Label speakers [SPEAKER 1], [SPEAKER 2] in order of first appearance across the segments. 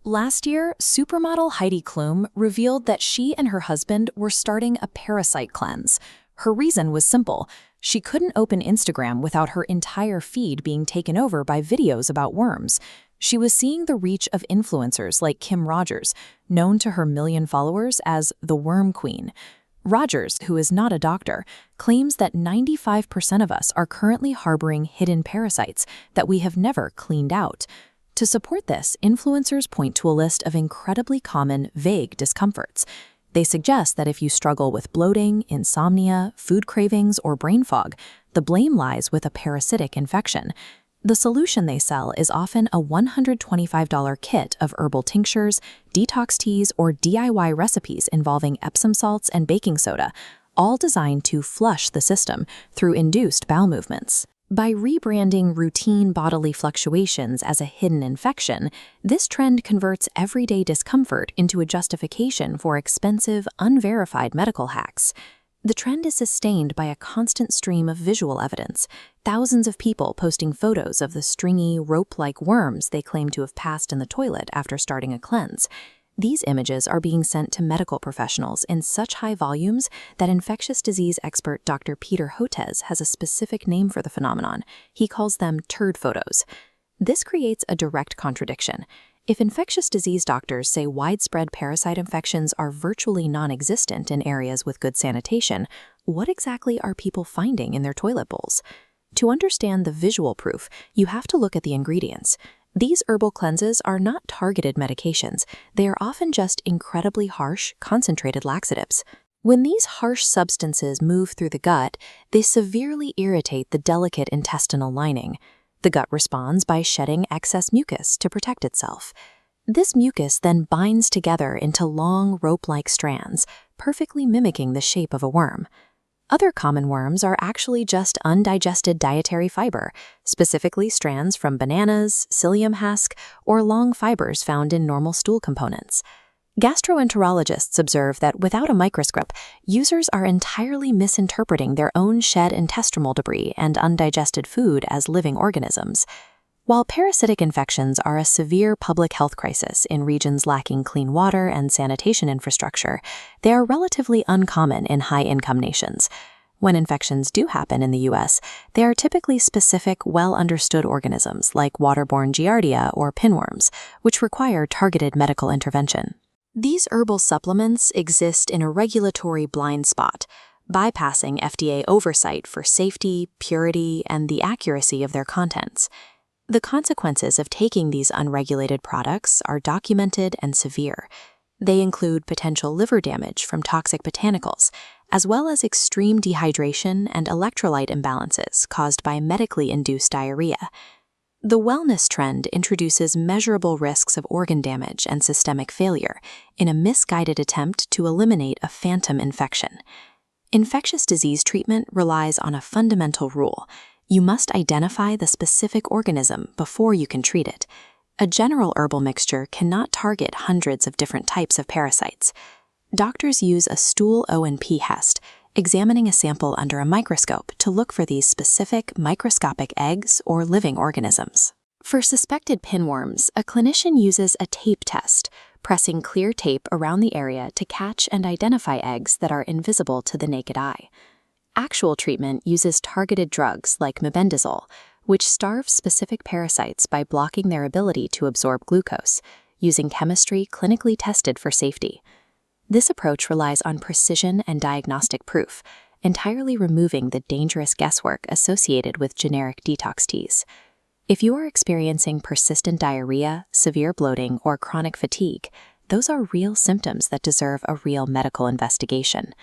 [SPEAKER 1] Last year, supermodel Heidi Klum revealed that she and her husband were starting a parasite cleanse. Her reason was simple. She couldn't open Instagram without her entire feed being taken over by videos about worms. She was seeing the reach of influencers like Kim Rogers, known to her million followers as the wormqueen. Rogers, who is not a doctor, claims that 95% of us are currently harboring hidden parasites that we have never cleaned out. To support this, influencers point to a list of incredibly common, vague discomforts. They suggest that if you struggle with bloating, insomnia, food cravings, or brain fog, the blame lies with a parasitic infection. The solution they sell is often a $125 kit of herbal tinctures, detox teas, or DIY recipes involving Epsom salts and baking soda, all designed to flush the system through induced bowel movements. By rebranding routine bodily fluctuations as a hidden infection, this trend converts everyday discomfort into a justification for expensive, unverified medical hacks. The trend is sustained by a constant stream of visual evidence, thousands of people posting photos of the stringy, rope-like worms they claim to have passed in the toilet after starting a cleanse. These images are being sent to medical professionals in such high volumes that infectious disease expert Dr. Peter Hotez has a specific name for the phenomenon. He calls them turd photos. This creates a direct contradiction. If infectious disease doctors say widespread parasite infections are virtually non-existent in areas with good sanitation, what exactly are people finding in their toilet bowls? To understand the visual proof, you have to look at the ingredients. These herbal cleanses are not targeted medications. They are often just incredibly harsh, concentrated laxatives. When these harsh substances move through the gut, they severely irritate the delicate intestinal lining. The gut responds by shedding excess mucus to protect itself. This mucus then binds together into long, rope-like strands, perfectly mimicking the shape of a worm. Other common worms are actually just undigested dietary fiber, specifically strands from bananas, psyllium husk, or long fibers found in normal stool components. Gastroenterologists observe that without a microscope, users are entirely misinterpreting their own shed intestinal debris and undigested food as living organisms. While parasitic infections are a severe public health crisis in regions lacking clean water and sanitation infrastructure, they are relatively uncommon in high-income nations. When infections do happen in the U.S., they are typically specific, well-understood organisms like waterborne giardia or pinworms, which require targeted medical intervention. These herbal supplements exist in a regulatory blind spot, bypassing FDA oversight for safety, purity, and the accuracy of their contents. The consequences of taking these unregulated products are documented and severe. They include potential liver damage from toxic botanicals, as well as extreme dehydration and electrolyte imbalances caused by medically induced diarrhea. The wellness trend introduces measurable risks of organ damage and systemic failure in a misguided attempt to eliminate a phantom infection. Infectious disease treatment relies on a fundamental rule. You must identify the specific organism before you can treat it. A general herbal mixture cannot target hundreds of different types of parasites. Doctors use a stool O&P test, examining a sample under a microscope to look for these specific microscopic eggs or living organisms. For suspected pinworms, a clinician uses a tape test, pressing clear tape around the area to catch and identify eggs that are invisible to the naked eye. Actual treatment uses targeted drugs like mebendazole, which starve specific parasites by blocking their ability to absorb glucose, using chemistry clinically tested for safety. This approach relies on precision and diagnostic proof, entirely removing the dangerous guesswork associated with generic detox teas. If you are experiencing persistent diarrhea, severe bloating, or chronic fatigue, those are real symptoms that deserve a real medical investigation.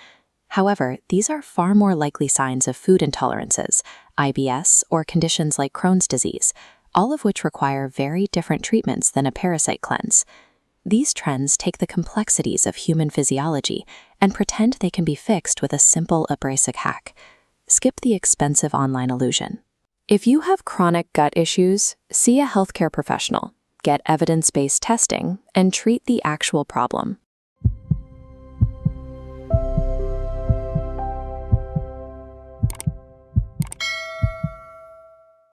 [SPEAKER 1] However, these are far more likely signs of food intolerances, IBS, or conditions like Crohn's disease, all of which require very different treatments than a parasite cleanse. These trends take the complexities of human physiology and pretend they can be fixed with a simple abrasive hack. Skip the expensive online illusion. If you have chronic gut issues, see a healthcare professional, get evidence-based testing, and treat the actual problem.